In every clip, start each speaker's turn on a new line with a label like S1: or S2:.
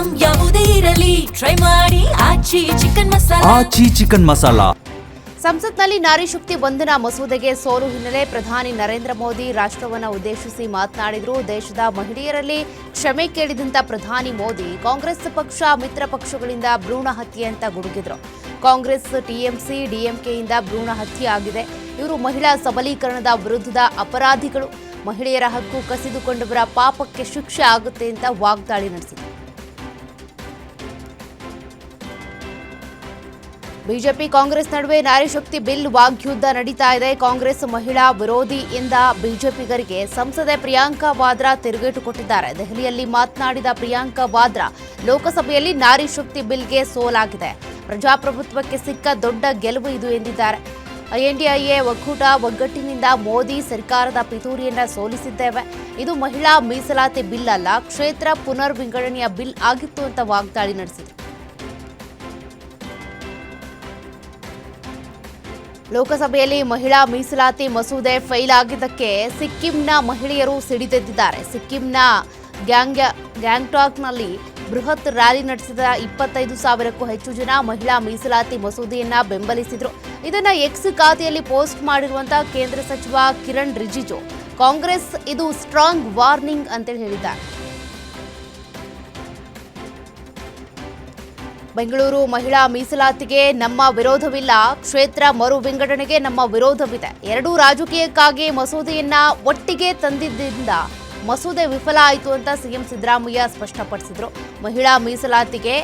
S1: Item ಯಾವುದೇ ಇರಲಿ try ಮಾಡಿ ಆಚಿ ಚಿಕನ್ ಮಸಾಲಾ.
S2: ಸಂಸತ್ನಲ್ಲಿ ನಾರಿ ಶಕ್ತಿ ವಂದನಾ ಮಸೂದೆಗೆ ಸೋಲು ಹಿನ್ನೆಲೆ ಪ್ರಧಾನಿ ನರೇಂದ್ರ ಮೋದಿ ರಾಷ್ಟ್ರವನ್ನು ಉದ್ದೇಶಿಸಿ ಮಾತನಾಡಿದರು. ದೇಶದ ಮಹಿಳೆಯರಲ್ಲಿ ಕ್ಷಮೆ ಕೇಳಿದಂತ ಪ್ರಧಾನಿ ಮೋದಿ ಕಾಂಗ್ರೆಸ್ ಪಕ್ಷ ಮಿತ್ರ ಪಕ್ಷಗಳಿಂದ ಭ್ರೂಣ ಹತ್ಯೆ ಅಂತ ಗುಡುಗಿದ್ರು. ಕಾಂಗ್ರೆಸ್ ಟಿಎಂಸಿ ಡಿಎಂಕೆಯಿಂದ ಭ್ರೂಣ ಹತ್ಯೆ ಆಗಿದೆ. ಇವರು ಮಹಿಳಾ ಸಬಲೀಕರಣದ ವಿರುದ್ಧದ ಅಪರಾಧಿಗಳು. ಮಹಿಳೆಯರ ಹಕ್ಕು ಕಸಿದುಕೊಂಡವರ ಪಾಪಕ್ಕೆ ಶಿಕ್ಷೆ ಆಗುತ್ತೆ ಅಂತ ವಾಗ್ದಾಳಿ ನಡೆಸಿದರು. ಬಿಜೆಪಿ ಕಾಂಗ್ರೆಸ್ ನಡುವೆ ನಾರಿ ಶಕ್ತಿ ಬಿಲ್ ವಾಗ್ಯುದ್ಧ ನಡೀತಾ ಇದೆ. ಕಾಂಗ್ರೆಸ್ ಮಹಿಳಾ ವಿರೋಧಿ ಎಂದ ಬಿಜೆಪಿಗರಿಗೆ ಸಂಸದೆ ಪ್ರಿಯಾಂಕಾ ವಾದ್ರಾ ತಿರುಗೇಟು ಕೊಟ್ಟಿದ್ದಾರೆ. ದೆಹಲಿಯಲ್ಲಿ ಮಾತನಾಡಿದ ಪ್ರಿಯಾಂಕಾ ವಾದ್ರಾ, ಲೋಕಸಭೆಯಲ್ಲಿ ನಾರಿ ಶಕ್ತಿ ಬಿಲ್ಗೆ ಸೋಲಾಗಿದೆ. ಪ್ರಜಾಪ್ರಭುತ್ವಕ್ಕೆ ಸಿಕ್ಕ ದೊಡ್ಡ ಗೆಲುವು ಇದು ಎಂದಿದ್ದಾರೆ. ಎನ್ಡಿಎ ಒಗ್ಗಟ್ಟಿನಿಂದ ಮೋದಿ ಸರ್ಕಾರದ ಪಿತೂರಿಯನ್ನ ಸೋಲಿಸಿದ್ದೇವೆ. ಇದು ಮಹಿಳಾ ಮೀಸಲಾತಿ ಬಿಲ್ ಅಲ್ಲ, ಕ್ಷೇತ್ರ ಪುನರ್ ವಿಂಗಡಣೆಯ ಬಿಲ್ ಆಗಿತ್ತು ಅಂತ ವಾಗ್ದಾಳಿ ನಡೆಸಿದರು. ಲೋಕಸಭೆಯಲ್ಲಿ ಮಹಿಳಾ ಮೀಸಲಾತಿ ಮಸೂದೆ ಫೈಲ್ ಆಗಿದ್ದಕ್ಕೆ ಸಿಕ್ಕಿಂನ ಮಹಿಳೆಯರು ಸಿಡಿದೆದ್ದಿದ್ದಾರೆ. ಸಿಕ್ಕಿಂನ ಗ್ಯಾಂಗ್ಟಾಕ್ನಲ್ಲಿ ಬೃಹತ್ ರ್ಯಾಲಿ ನಡೆಸಿದ 25,000ಕ್ಕೂ ಹೆಚ್ಚು ಜನ ಮಹಿಳಾ ಮೀಸಲಾತಿ ಮಸೂದೆಯನ್ನ ಬೆಂಬಲಿಸಿದರು. ಇದನ್ನ ಎಕ್ಸ್ ಖಾತೆಯಲ್ಲಿ ಪೋಸ್ಟ್ ಮಾಡಿರುವಂತಹ ಕೇಂದ್ರ ಸಚಿವ ಕಿರಣ್ ರಿಜಿಜು, ಕಾಂಗ್ರೆಸ್ ಇದು ಸ್ಟ್ರಾಂಗ್ ವಾರ್ನಿಂಗ್ ಅಂತೇಳಿ ಹೇಳಿದ್ದಾರೆ. ಬೆಂಗಳೂರು ಮಹಿಳಾ ಮೀಸಲಾತಿಗೆ ನಮ್ಮ ವಿರೋಧವಿಲ್ಲ, ಕ್ಷೇತ್ರ ಮರು ವಿಂಗಡಣೆಗೆ ನಮ್ಮ ವಿರೋಧವಿದೆ. ಎರಡೂ ರಾಜಕೀಯಕ್ಕಾಗಿ ಮಸೂದೆಯನ್ನ ಒಟ್ಟಿಗೆ ತಂದಿದ್ದರಿಂದ ಮಸೂದೆ ವಿಫಲ ಆಯಿತು ಅಂತ ಸಿಎಂ ಸಿದ್ದರಾಮಯ್ಯ ಸ್ಪಷ್ಟಪಡಿಸಿದರು. ಮಹಿಳಾ ಮೀಸಲಾತಿಗೆ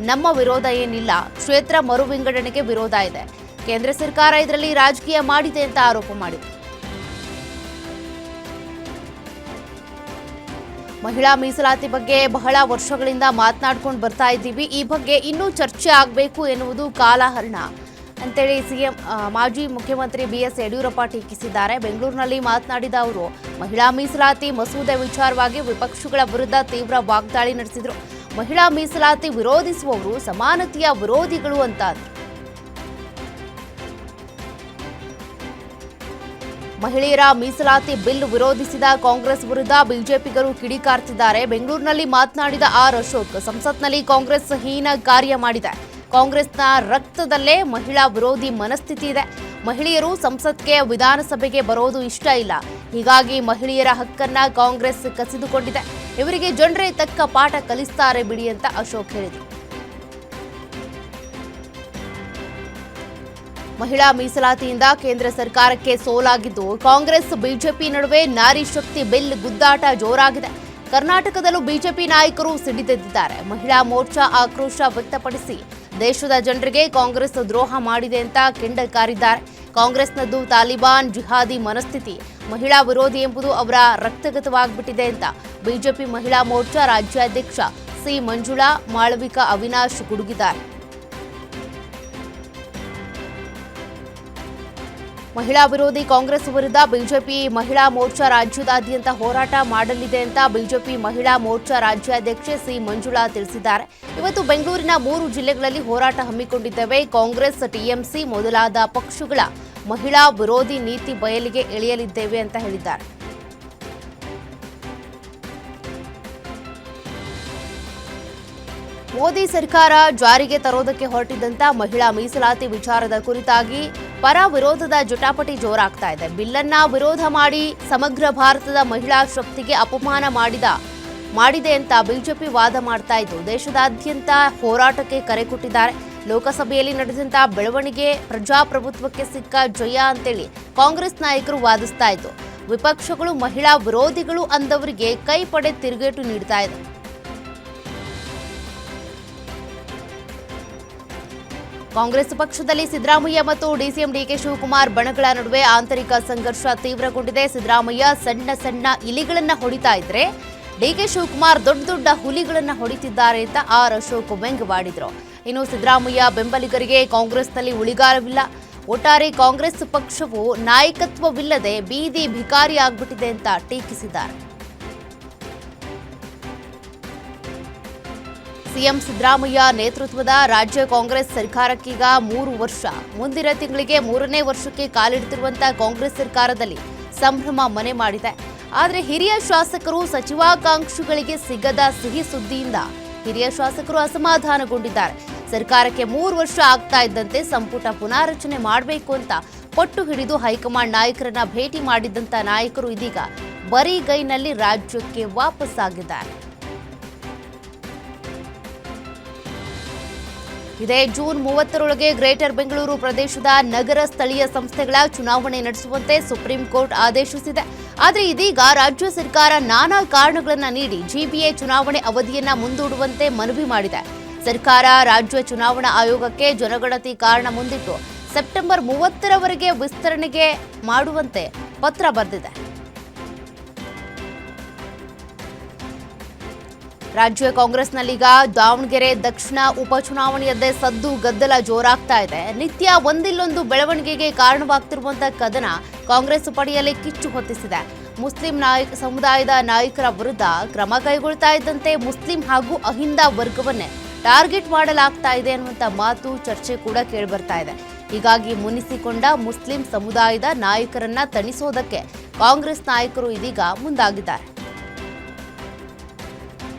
S2: ನಮ್ಮ ವಿರೋಧ ಏನಿಲ್ಲ, ಕ್ಷೇತ್ರ ಮರು ವಿಂಗಡಣೆಗೆ ವಿರೋಧ ಇದೆ. ಕೇಂದ್ರ ಸರ್ಕಾರ ಇದರಲ್ಲಿ ರಾಜಕೀಯ ಮಾಡಿದೆ ಅಂತ ಆರೋಪ ಮಾಡಿದರು. ಮಹಿಳಾ ಮೀಸಲಾತಿ ಬಗ್ಗೆ ಬಹಳ ವರ್ಷಗಳಿಂದ ಮಾತನಾಡ್ಕೊಂಡು ಬರ್ತಾ ಇದ್ದೀವಿ. ಈ ಬಗ್ಗೆ ಇನ್ನೂ ಚರ್ಚೆ ಆಗಬೇಕು ಎನ್ನುವುದು ಕಾಲಹರಣ ಅಂತೇಳಿ ಸಿಎಂ ಮಾಜಿ ಮುಖ್ಯಮಂತ್ರಿ ಬಿಎಸ್ ಯಡಿಯೂರಪ್ಪ ಟೀಕಿಸಿದ್ದಾರೆ. ಬೆಂಗಳೂರಿನಲ್ಲಿ ಮಾತನಾಡಿದ ಅವರು ಮಹಿಳಾ ಮೀಸಲಾತಿ ಮಸೂದೆ ವಿಚಾರವಾಗಿ ವಿಪಕ್ಷಗಳ ವಿರುದ್ಧ ತೀವ್ರ ವಾಗ್ದಾಳಿ ನಡೆಸಿದರು. ಮಹಿಳಾ ಮೀಸಲಾತಿ ವಿರೋಧಿಸುವವರು ಸಮಾನತೆಯ ವಿರೋಧಿಗಳು ಅಂತ. ಮಹಿಳೆಯರ ಮೀಸಲಾತಿ ಬಿಲ್ ವಿರೋಧಿಸಿದ ಕಾಂಗ್ರೆಸ್ ವಿರುದ್ಧ ಬಿಜೆಪಿಗರು ಕಿಡಿಕಾರ್ತಿದ್ದಾರೆ. ಬೆಂಗಳೂರಿನಲ್ಲಿ ಮಾತನಾಡಿದ ಆರ್ ಅಶೋಕ್, ಸಂಸತ್ನಲ್ಲಿ ಕಾಂಗ್ರೆಸ್ ಹೀನ ಕಾರ್ಯ ಮಾಡಿದೆ. ಕಾಂಗ್ರೆಸ್ನ ರಕ್ತದಲ್ಲೇ ಮಹಿಳಾ ವಿರೋಧಿ ಮನಸ್ಥಿತಿ ಇದೆ. ಮಹಿಳೆಯರು ಸಂಸತ್ಗೆ ವಿಧಾನಸಭೆಗೆ ಬರೋದು ಇಷ್ಟ ಇಲ್ಲ. ಹೀಗಾಗಿ ಮಹಿಳೆಯರ ಹಕ್ಕನ್ನ ಕಾಂಗ್ರೆಸ್ ಕಸಿದುಕೊಂಡಿದೆ. ಇವರಿಗೆ ಜನರೇ ತಕ್ಕ ಪಾಠ ಕಲಿಸ್ತಾರೆ ಬಿಡಿ ಅಂತ ಅಶೋಕ್ ಹೇಳಿದರು. ಮಹಿಳಾ ಮೀಸಲಾತಿಯಿಂದ ಕೇಂದ್ರ ಸರ್ಕಾರಕ್ಕೆ ಸೋಲಾಗಿದ್ದು, ಕಾಂಗ್ರೆಸ್ ಬಿಜೆಪಿ ನಡುವೆ ನಾರಿ ಶಕ್ತಿ ಬಿಲ್ ಗುದ್ದಾಟ ಜೋರಾಗಿದೆ. ಕರ್ನಾಟಕದಲ್ಲೂ ಬಿಜೆಪಿ ನಾಯಕರು ಸಿಡಿದೆದ್ದಿದ್ದಾರೆ. ಮಹಿಳಾ ಮೋರ್ಚಾ ಆಕ್ರೋಶ ವ್ಯಕ್ತಪಡಿಸಿ ದೇಶದ ಜನರಿಗೆ ಕಾಂಗ್ರೆಸ್ ದ್ರೋಹ ಮಾಡಿದೆ ಅಂತ ಕಿಂಡಕಾರಿದ್ದಾರೆ. ಕಾಂಗ್ರೆಸ್ನದ್ದು ತಾಲಿಬಾನ್ ಜಿಹಾದಿ ಮನಸ್ಥಿತಿ, ಮಹಿಳಾ ವಿರೋಧಿ ಎಂಬುದು ಅವರ ರಕ್ತಗತವಾಗಿಬಿಟ್ಟಿದೆ ಅಂತ ಬಿಜೆಪಿ ಮಹಿಳಾ ಮೋರ್ಚಾ ರಾಜ್ಯಾಧ್ಯಕ್ಷ ಸಿ ಮಂಜುಳಾ, ಮಾಳವಿಕಾ ಅವಿನಾಶ್ ಗುಡುಗಿದ್ದಾರೆ. ಮಹಿಳಾ ವಿರೋಧಿ ಕಾಂಗ್ರೆಸ್ ವಿರುದ್ಧ ಬಿಜೆಪಿ ಮಹಿಳಾ ಮೋರ್ಚಾ ರಾಜ್ಯದಾದ್ಯಂತ ಹೋರಾಟ ಮಾಡಲಿದೆ ಅಂತ ಬಿಜೆಪಿ ಮಹಿಳಾ ಮೋರ್ಚಾ ರಾಜ್ಯಾಧ್ಯಕ್ಷೆ ಸಿ ಮಂಜುಳಾ ತಿಳಿಸಿದ್ದಾರೆ. ಇವತ್ತು ಬೆಂಗಳೂರಿನ 3 ಜಿಲ್ಲೆಗಳಲ್ಲಿ ಹೋರಾಟ ಹಮ್ಮಿಕೊಂಡಿದ್ದೇವೆ. ಕಾಂಗ್ರೆಸ್, ಟಿಎಂಸಿ ಮೊದಲಾದ ಪಕ್ಷಗಳ ಮಹಿಳಾ ವಿರೋಧಿ ನೀತಿ ಬಯಲಿಗೆ ಇಳಿಯಲಿದ್ದೇವೆ ಅಂತ ಹೇಳಿದ್ದಾರೆ. ಮೋದಿ ಸರ್ಕಾರ ಜಾರಿಗೆ ತರೋದಕ್ಕೆ ಹೊರಟಿದ್ದಂತ ಮಹಿಳಾ ಮೀಸಲಾತಿ ವಿಚಾರದ ಕುರಿತಾಗಿ ಪರ ವಿರೋಧದ ಜಟಾಪಟಿ ಜೋರಾಗ್ತಾ ಇದೆ. ಬಿಲ್ಲನ್ನ ವಿರೋಧ ಮಾಡಿ ಸಮಗ್ರ ಭಾರತದ ಮಹಿಳಾ ಶಕ್ತಿಗೆ ಅಪಮಾನ ಮಾಡಿದೆ ಅಂತ ಬಿಜೆಪಿ ವಾದ ಮಾಡ್ತಾ ಇದ್ದು, ದೇಶದಾದ್ಯಂತ ಹೋರಾಟಕ್ಕೆ ಕರೆ ಕೊಟ್ಟಿದ್ದಾರೆ. ಲೋಕಸಭೆಯಲ್ಲಿ ನಡೆದಂತ ಬೆಳವಣಿಗೆ ಪ್ರಜಾಪ್ರಭುತ್ವಕ್ಕೆ ಸಿಕ್ಕ ಜಯ ಅಂತೇಳಿ ಕಾಂಗ್ರೆಸ್ ನಾಯಕರು ವಾದಿಸ್ತಾ ಇದ್ದು, ವಿಪಕ್ಷಗಳು ಮಹಿಳಾ ವಿರೋಧಿಗಳು ಅಂದವರಿಗೆ ಕೈ ಪಡೆ ತಿರುಗೇಟು ನೀಡ್ತಾ ಇದೆ. ಕಾಂಗ್ರೆಸ್ ಪಕ್ಷದಲ್ಲಿ ಸಿದ್ದರಾಮಯ್ಯ ಮತ್ತು ಡಿಸಿಎಂ ಡಿಕೆ ಶಿವಕುಮಾರ್ ಬಣಗಳ ನಡುವೆ ಆಂತರಿಕ ಸಂಘರ್ಷ ತೀವ್ರಗೊಂಡಿದೆ. ಸಿದ್ದರಾಮಯ್ಯ ಸಣ್ಣ ಇಲಿಗಳನ್ನ ಹೊಡಿತಾ ಇದ್ರೆ, ಡಿಕೆ ಶಿವಕುಮಾರ್ ದೊಡ್ಡ ಹುಲಿಗಳನ್ನ ಹೊಡಿತಿದ್ದಾರೆ ಅಂತ ಆರ್ ಅಶೋಕ್ ವ್ಯಂಗ್ಯವಾಡಿದ್ರು. ಇನ್ನು ಸಿದ್ದರಾಮಯ್ಯ ಬೆಂಬಲಿಗರಿಗೆ ಕಾಂಗ್ರೆಸ್ನಲ್ಲಿ ಉಳಿಗಾಲವಿಲ್ಲ. ಒಟ್ಟಾರೆ ಕಾಂಗ್ರೆಸ್ ಪಕ್ಷವು ನಾಯಕತ್ವವಿಲ್ಲದೆ ಬೀದಿ ಭಿಕಾರಿ ಆಗ್ಬಿಟ್ಟಿದೆ ಅಂತ ಟೀಕಿಸಿದ್ದಾರೆ. ಸಿಎಂ ಸಿದ್ದರಾಮಯ್ಯ ನೇತೃತ್ವದ ರಾಜ್ಯ ಕಾಂಗ್ರೆಸ್ ಸರ್ಕಾರಕ್ಕೀಗ 3 ವರ್ಷ. ಮುಂದಿನ ತಿಂಗಳಿಗೆ 3ನೇ ವರ್ಷಕ್ಕೆ ಕಾಲಿಡುತ್ತಿರುವಂತಹ ಕಾಂಗ್ರೆಸ್ ಸರ್ಕಾರದಲ್ಲಿ ಸಂಭ್ರಮ ಮನೆ ಮಾಡಿದೆ. ಆದರೆ ಹಿರಿಯ ಶಾಸಕರು ಸಚಿವಾಕಾಂಕ್ಷಿಗಳಿಗೆ ಸಿಗದ ಸಿಹಿ ಸುದ್ದಿಯಿಂದ ಹಿರಿಯ ಶಾಸಕರು ಅಸಮಾಧಾನಗೊಂಡಿದ್ದಾರೆ. ಸರ್ಕಾರಕ್ಕೆ 3 ವರ್ಷ ಆಗ್ತಾ ಇದ್ದಂತೆ ಸಂಪುಟ ಪುನಾರಚನೆ ಮಾಡಬೇಕು ಅಂತ ಪಟ್ಟು ಹಿಡಿದು ಹೈಕಮಾಂಡ್ ನಾಯಕರನ್ನ ಭೇಟಿ ಮಾಡಿದ್ದಂತ ನಾಯಕರು ಇದೀಗ ಬರಿಗೈನಲ್ಲಿ ರಾಜ್ಯಕ್ಕೆ ವಾಪಸ್ಸಾಗಿದ್ದಾರೆ. ಇದೇ ಜೂನ್ 30ರೊಳಗೆ ಗ್ರೇಟರ್ ಬೆಂಗಳೂರು ಪ್ರದೇಶದ ನಗರ ಸ್ಥಳೀಯ ಸಂಸ್ಥೆಗಳ ಚುನಾವಣೆ ನಡೆಸುವಂತೆ ಸುಪ್ರೀಂ ಕೋರ್ಟ್ ಆದೇಶಿಸಿದೆ. ಆದರೆ ಇದೀಗ ರಾಜ್ಯ ಸರ್ಕಾರ ನಾನಾ ಕಾರಣಗಳನ್ನು ನೀಡಿ ಜಿಬಿಎ ಚುನಾವಣೆ ಅವಧಿಯನ್ನ ಮುಂದೂಡುವಂತೆ ಮನವಿ ಮಾಡಿದೆ. ಸರ್ಕಾರ ರಾಜ್ಯ ಚುನಾವಣಾ ಆಯೋಗಕ್ಕೆ ಜನಗಣತಿ ಕಾರಣ ಮುಂದಿಟ್ಟು ಸೆಪ್ಟೆಂಬರ್ 30ರವರೆಗೆ ವಿಸ್ತರಣೆಗೆ ಮಾಡುವಂತೆ ಪತ್ರ ಬರೆದಿದೆ. ರಾಜ್ಯ ಕಾಂಗ್ರೆಸ್ನಲ್ಲೀಗ ದಾವಣಗೆರೆ ದಕ್ಷಿಣ ಉಪಚುನಾವಣೆಯದ್ದೇ ಸದ್ದು ಗದ್ದಲ ಜೋರಾಗ್ತಾ ಇದೆ. ನಿತ್ಯ ಒಂದಿಲ್ಲೊಂದು ಬೆಳವಣಿಗೆಗೆ ಕಾರಣವಾಗ್ತಿರುವಂತಹ ಕದನ ಕಾಂಗ್ರೆಸ್ ಪಡೆಯಲ್ಲಿ ಕಿಚ್ಚು ಹೊತ್ತಿಸಿದೆ. ಮುಸ್ಲಿಂ ಸಮುದಾಯದ ನಾಯಕರ ವಿರುದ್ಧ ಕ್ರಮ ಕೈಗೊಳ್ತಾ ಇದ್ದಂತೆ ಮುಸ್ಲಿಂ ಹಾಗೂ ಅಹಿಂದ ವರ್ಗವನ್ನೇ ಟಾರ್ಗೆಟ್ ಮಾಡಲಾಗ್ತಾ ಇದೆ ಅನ್ನುವಂಥ ಮಾತು ಚರ್ಚೆ ಕೂಡ ಕೇಳಿಬರ್ತಾ ಇದೆ. ಹೀಗಾಗಿ ಮುನಿಸಿಕೊಂಡ ಮುಸ್ಲಿಂ ಸಮುದಾಯದ ನಾಯಕರನ್ನ ತಣಿಸೋದಕ್ಕೆ ಕಾಂಗ್ರೆಸ್ ನಾಯಕರು ಇದೀಗ ಮುಂದಾಗಿದ್ದಾರೆ.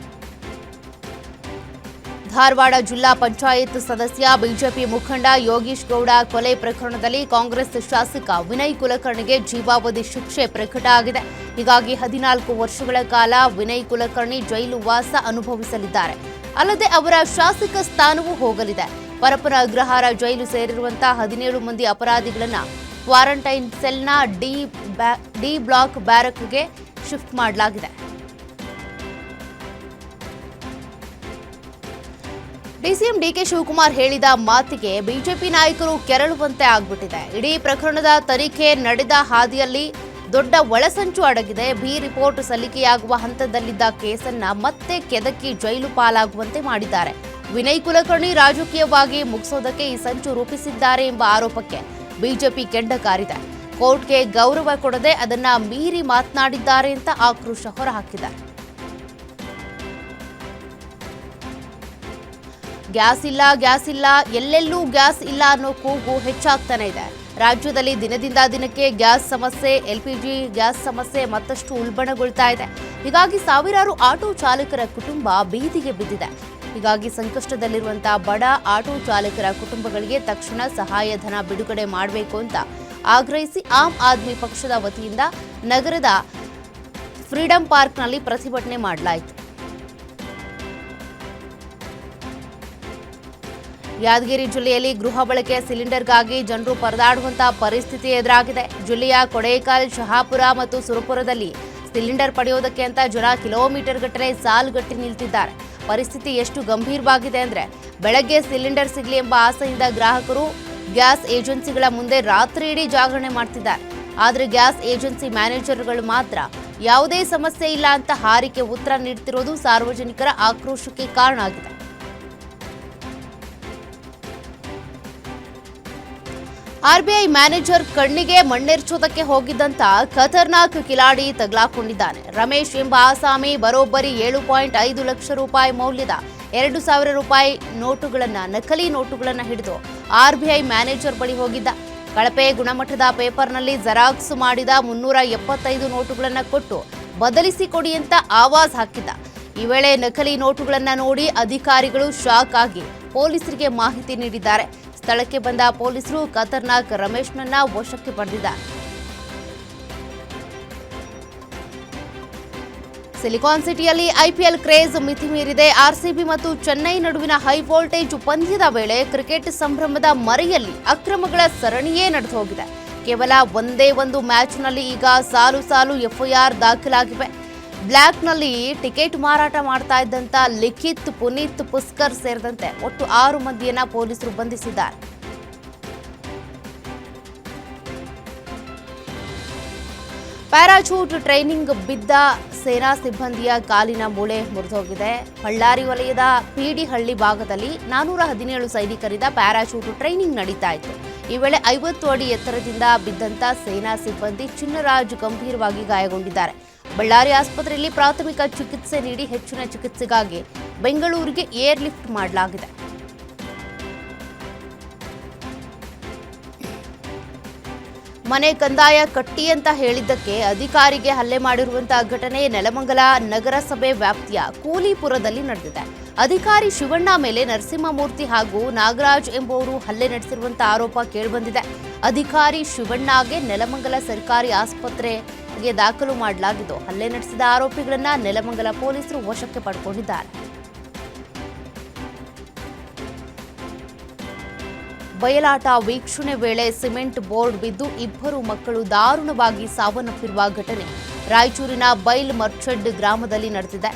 S2: ಧಾರವಾಡ ಜಿಲ್ಲಾ ಪಂಚಾಯತ್ ಸದಸ್ಯ ಬಿಜೆಪಿ ಮುಖಂಡ ಯೋಗೀಶ್ ಗೌಡ ಕೊಲೆ ಪ್ರಕರಣದಲ್ಲಿ ಕಾಂಗ್ರೆಸ್ ಶಾಸಕ ವಿನಯ್ ಕುಲಕರ್ಣಿಗೆ ಜೀವಾವಧಿ ಶಿಕ್ಷೆ ಪ್ರಕಟ ಆಗಿದೆ. ಹೀಗಾಗಿ 14 ವರ್ಷಗಳ ಕಾಲ ವಿನಯ್ ಕುಲಕರ್ಣಿ ಜೈಲು ವಾಸ ಅನುಭವಿಸಲಿದ್ದಾರೆ. ಅಲ್ಲದೆ ಅವರ ಶಾಸಕ ಸ್ಥಾನವೂ ಹೋಗಲಿದೆ. ಪರಪ್ಪನ ಅಗ್ರಹಾರ ಜೈಲು ಸೇರಿರುವಂತಹ 17 ಮಂದಿ ಅಪರಾಧಿಗಳನ್ನ ಕ್ವಾರಂಟೈನ್ ಸೆಲ್ನ ಡಿ ಬ್ಲಾಕ್ ಬ್ಯಾರಕ್ಗೆ ಶಿಫ್ಟ್ ಮಾಡಲಾಗಿದೆ. ಡಿಸಿಎಂ ಡಿಕೆ ಶಿವಕುಮಾರ್ ಹೇಳಿದ ಮಾತಿಗೆ ಬಿಜೆಪಿ ನಾಯಕರು ಕೆರಳುವಂತೆ ಆಗ್ಬಿಟ್ಟಿದೆ. ಇಡೀ ಪ್ರಕರಣದ ತನಿಖೆ ನಡೆದ ಹಾದಿಯಲ್ಲಿ ದೊಡ್ಡ ಒಳಸಂಚು ಅಡಗಿದೆ. ಬಿ ರಿಪೋರ್ಟ್ ಸಲ್ಲಿಕೆಯಾಗುವ ಹಂತದಲ್ಲಿದ್ದ ಕೇಸನ್ನ ಮತ್ತೆ ಕೆದಕಿ ಜೈಲು ಪಾಲಾಗುವಂತೆ ಮಾಡಿದ್ದಾರೆ. ವಿನಯ್ ಕುಲಕರ್ಣಿ ರಾಜಕೀಯವಾಗಿ ಮುಗಿಸೋದಕ್ಕೆ ಈ ಸಂಚು ರೂಪಿಸಿದ್ದಾರೆ ಎಂಬ ಆರೋಪಕ್ಕೆ ಬಿಜೆಪಿ ಕೆಂಡ ಕಾರಿದೆ. ಕೋರ್ಟ್ಗೆ ಗೌರವ ಕೊಡದೆ ಅದನ್ನ ಮೀರಿ ಮಾತನಾಡಿದ್ದಾರೆ ಅಂತ ಆಕ್ರೋಶ ಹೊರಹಾಕಿದ್ದಾರೆ. ಗ್ಯಾಸ್ ಇಲ್ಲ, ಎಲ್ಲೆಲ್ಲೂ ಗ್ಯಾಸ್ ಇಲ್ಲ ಅನ್ನೋ ಕೂಗು ಹೆಚ್ಚಾಗ್ತಾನೆ ಇದೆ. ರಾಜ್ಯದಲ್ಲಿ ದಿನದಿಂದ ದಿನಕ್ಕೆ ಗ್ಯಾಸ್ ಸಮಸ್ಯೆ, ಎಲ್ಪಿಜಿ ಗ್ಯಾಸ್ ಸಮಸ್ಯೆ ಮತ್ತಷ್ಟು ಉಲ್ಬಣಗೊಳ್ತಾ ಇದೆ. ಹೀಗಾಗಿ ಸಾವಿರಾರು ಆಟೋ ಚಾಲಕರ ಕುಟುಂಬ ಬೀದಿಗೆ ಬಿದ್ದಿದೆ. ಹೀಗಾಗಿ ಸಂಕಷ್ಟದಲ್ಲಿರುವಂತಹ ಬಡ ಆಟೋ ಚಾಲಕರ ಕುಟುಂಬಗಳಿಗೆ ತಕ್ಷಣ ಸಹಾಯಧನ ಬಿಡುಗಡೆ ಮಾಡಬೇಕು ಅಂತ ಆಗ್ರಹಿಸಿ ಆಮ್ ಆದ್ಮಿ ಪಕ್ಷದ ವತಿಯಿಂದ ನಗರದ ಫ್ರೀಡಂ ಪಾರ್ಕ್ನಲ್ಲಿ ಪ್ರತಿಭಟನೆ ಮಾಡಲಾಯಿತು. ಯಾದಗಿರಿ ಜಿಲ್ಲೆಯಲ್ಲಿ ಗೃಹ ಬಳಕೆ ಸಿಲಿಂಡರ್ಗಾಗಿ ಜನರು ಪರದಾಡುವಂತಹ ಪರಿಸ್ಥಿತಿ ಎದುರಾಗಿದೆ. ಜಿಲ್ಲೆಯ ಕೊಡೇಕಲ್, ಶಹಾಪುರ ಮತ್ತು ಸುರಪುರದಲ್ಲಿ ಸಿಲಿಂಡರ್ ಪಡೆಯೋದಕ್ಕೆ ಅಂತ ಜನ ಕಿಲೋಮೀಟರ್ ಗಟ್ಟಲೆ ಸಾಲುಗಟ್ಟಿ ನಿಲ್ತಿದ್ದಾರೆ. ಪರಿಸ್ಥಿತಿ ಎಷ್ಟು ಗಂಭೀರವಾಗಿದೆ ಅಂದ್ರೆ ಬೆಳಗ್ಗೆ ಸಿಲಿಂಡರ್ ಸಿಗಲಿ ಎಂಬ ಆಸೆಯಿಂದ ಗ್ರಾಹಕರು ಗ್ಯಾಸ್ ಏಜೆನ್ಸಿಗಳ ಮುಂದೆ ರಾತ್ರಿ ಇಡೀ ಜಾಗರಣೆ ಮಾಡ್ತಿದ್ದಾರೆ. ಆದರೆ ಗ್ಯಾಸ್ ಏಜೆನ್ಸಿ ಮ್ಯಾನೇಜರ್ಗಳು ಮಾತ್ರ ಯಾವುದೇ ಸಮಸ್ಯೆ ಇಲ್ಲ ಅಂತ ಹಾರಿಕೆ ಉತ್ತರ ನೀಡುತ್ತಿರುವುದು ಸಾರ್ವಜನಿಕರ ಆಕ್ರೋಶಕ್ಕೆ ಕಾರಣ ಆಗಿದೆ. ಆರ್ಬಿಐ ಮ್ಯಾನೇಜರ್ ಕಣ್ಣಿಗೆ ಮಣ್ಣೆರ್ಚೋದಕ್ಕೆ ಹೋಗಿದ್ದಂತ ಖತರ್ನಾಕ್ ಕಿಲಾಡಿ ತಗಲಾಕೊಂಡಿದ್ದಾನೆ. ರಮೇಶ್ ಎಂಬ ಆಸಾಮಿ ಬರೋಬ್ಬರಿ 7.5 ಲಕ್ಷ ರೂಪಾಯಿ ಮೌಲ್ಯದ 2,000 ರೂಪಾಯಿ ನಕಲಿ ನೋಟುಗಳನ್ನ ಹಿಡಿದು ಆರ್ಬಿಐ ಮ್ಯಾನೇಜರ್ ಬಳಿ ಹೋಗಿದ್ದ. ಕಳಪೆ ಗುಣಮಟ್ಟದ ಪೇಪರ್ನಲ್ಲಿ ಜೆರಾಕ್ಸ್ ಮಾಡಿದ 375 ನೋಟುಗಳನ್ನ ಕೊಟ್ಟು ಬದಲಿಸಿಕೊಡಿ ಅಂತ ಆವಾಜ್ ಹಾಕಿದ್ದ. ಈ ವೇಳೆ ನಕಲಿ ನೋಟುಗಳನ್ನ ನೋಡಿ ಅಧಿಕಾರಿಗಳು ಶಾಕ್ ಆಗಿ ಪೊಲೀಸರಿಗೆ ಮಾಹಿತಿ ನೀಡಿದ್ದಾರೆ. ಸ್ಥಳಕ್ಕೆ ಬಂದ ಪೊಲೀಸರು ಖತರ್ನಾಕ್ ರಮೇಶ್ನನ್ನ ವಶಕ್ಕೆ ಪಡೆದಿದ್ದಾರೆ. ಸಿಲಿಕಾನ್ ಸಿಟಿಯಲ್ಲಿ ಐಪಿಎಲ್ ಕ್ರೇಜ್ ಮಿತಿಮೀರಿದೆ. ಆರ್ಸಿಬಿ ಮತ್ತು ಚೆನ್ನೈ ನಡುವಿನ ಹೈ ವೋಲ್ಟೇಜ್ ಪಂದ್ಯದ ವೇಳೆ ಕ್ರಿಕೆಟ್ ಸಂಭ್ರಮದ ಮರೆಯಲ್ಲಿ ಅಕ್ರಮಗಳ ಸರಣಿಯೇ ನಡೆದು ಹೋಗಿದೆ. ಕೇವಲ ಒಂದೇ ಒಂದು ಮ್ಯಾಚ್ನಲ್ಲಿ ಈಗ ಸಾಲು ಎಫ್ಐಆರ್ ದಾಖಲಾಗಿವೆ. ಬ್ಲ್ಯಾಕ್ನಲ್ಲಿ ಟಿಕೆಟ್ ಮಾರಾಟ ಮಾಡ್ತಾ ಇದ್ದಂತ ಲಿಖಿತ್, ಪುನೀತ್, ಪುಷ್ಕರ್ ಸೇರಿದಂತೆ ಒಟ್ಟು 6 ಮಂದಿಯನ್ನ ಪೊಲೀಸರು ಬಂಧಿಸಿದ್ದಾರೆ. ಪ್ಯಾರಾಚೂಟ್ ಟ್ರೈನಿಂಗ್ ಬಿದ್ದ ಸೇನಾ ಸಿಬ್ಬಂದಿಯ ಕಾಲಿನ ಮೂಳೆ ಮುರಿದೋಗಿದೆ. ಬಳ್ಳಾರಿ ವಲಯದ ಪಿಡಿಹಳ್ಳಿ ಭಾಗದಲ್ಲಿ 417 ಸೈನಿಕರಿಂದ ಪ್ಯಾರಾಚೂಟ್ ಟ್ರೈನಿಂಗ್ ನಡೀತಾ ಇತ್ತು. ಈ ವೇಳೆ 50 ಅಡಿ ಎತ್ತರದಿಂದ ಬಿದ್ದಂತ ಸೇನಾ ಸಿಬ್ಬಂದಿ ಚಿನ್ನರಾಜ್ ಗಂಭೀರವಾಗಿ ಗಾಯಗೊಂಡಿದ್ದಾರೆ. ಬಳ್ಳಾರಿ ಆಸ್ಪತ್ರೆಯಲ್ಲಿ ಪ್ರಾಥಮಿಕ ಚಿಕಿತ್ಸೆ ನೀಡಿ ಹೆಚ್ಚಿನ ಚಿಕಿತ್ಸೆಗಾಗಿ ಬೆಂಗಳೂರಿಗೆ ಏರ್ ಲಿಫ್ಟ್ ಮಾಡಲಾಗಿದೆ. ಮನೆ ಕಂದಾಯ ಕಟ್ಟಿ ಅಂತ ಹೇಳಿದ್ದಕ್ಕೆ ಅಧಿಕಾರಿಗೆ ಹಲ್ಲೆ ಮಾಡಿರುವಂತಹ ಘಟನೆ ನೆಲಮಂಗಲ ನಗರಸಭೆ ವ್ಯಾಪ್ತಿಯ ಕೂಲಿಪುರದಲ್ಲಿ ನಡೆದಿದೆ. ಅಧಿಕಾರಿ ಶಿವಣ್ಣ ಮೇಲೆ ನರಸಿಂಹಮೂರ್ತಿ ಹಾಗೂ ನಾಗರಾಜ್ ಎಂಬುವರು ಹಲ್ಲೆ ನಡೆಸಿರುವಂತಹ ಆರೋಪ ಕೇಳಿಬಂದಿದೆ. ಅಧಿಕಾರಿ ಶಿವಣ್ಣಗೆ ನೆಲಮಂಗಲ ಸರ್ಕಾರಿ ಆಸ್ಪತ್ರೆಗೆ ದಾಖಲು ಮಾಡಲಾಗಿದ್ದು, ಹಲ್ಲೆ ನಡೆಸಿದ ಆರೋಪಿಗಳನ್ನ ನೆಲಮಂಗಲ ಪೊಲೀಸರು ವಶಕ್ಕೆ ಪಡೆದುಕೊಂಡಿದ್ದಾರೆ. ಬಯಲಾಟ ವೀಕ್ಷಣೆ ವೇಳೆ ಸಿಮೆಂಟ್ ಬೋರ್ಡ್ ಬಿದ್ದು ಇಬ್ಬರು ಮಕ್ಕಳು ದಾರುಣವಾಗಿ ಸಾವನ್ನಪ್ಪಿರುವ ಘಟನೆ ರಾಯಚೂರಿನ ಬೈಲ್ ಮರ್ಚಡ್ ಗ್ರಾಮದಲ್ಲಿ ನಡೆದಿದೆ.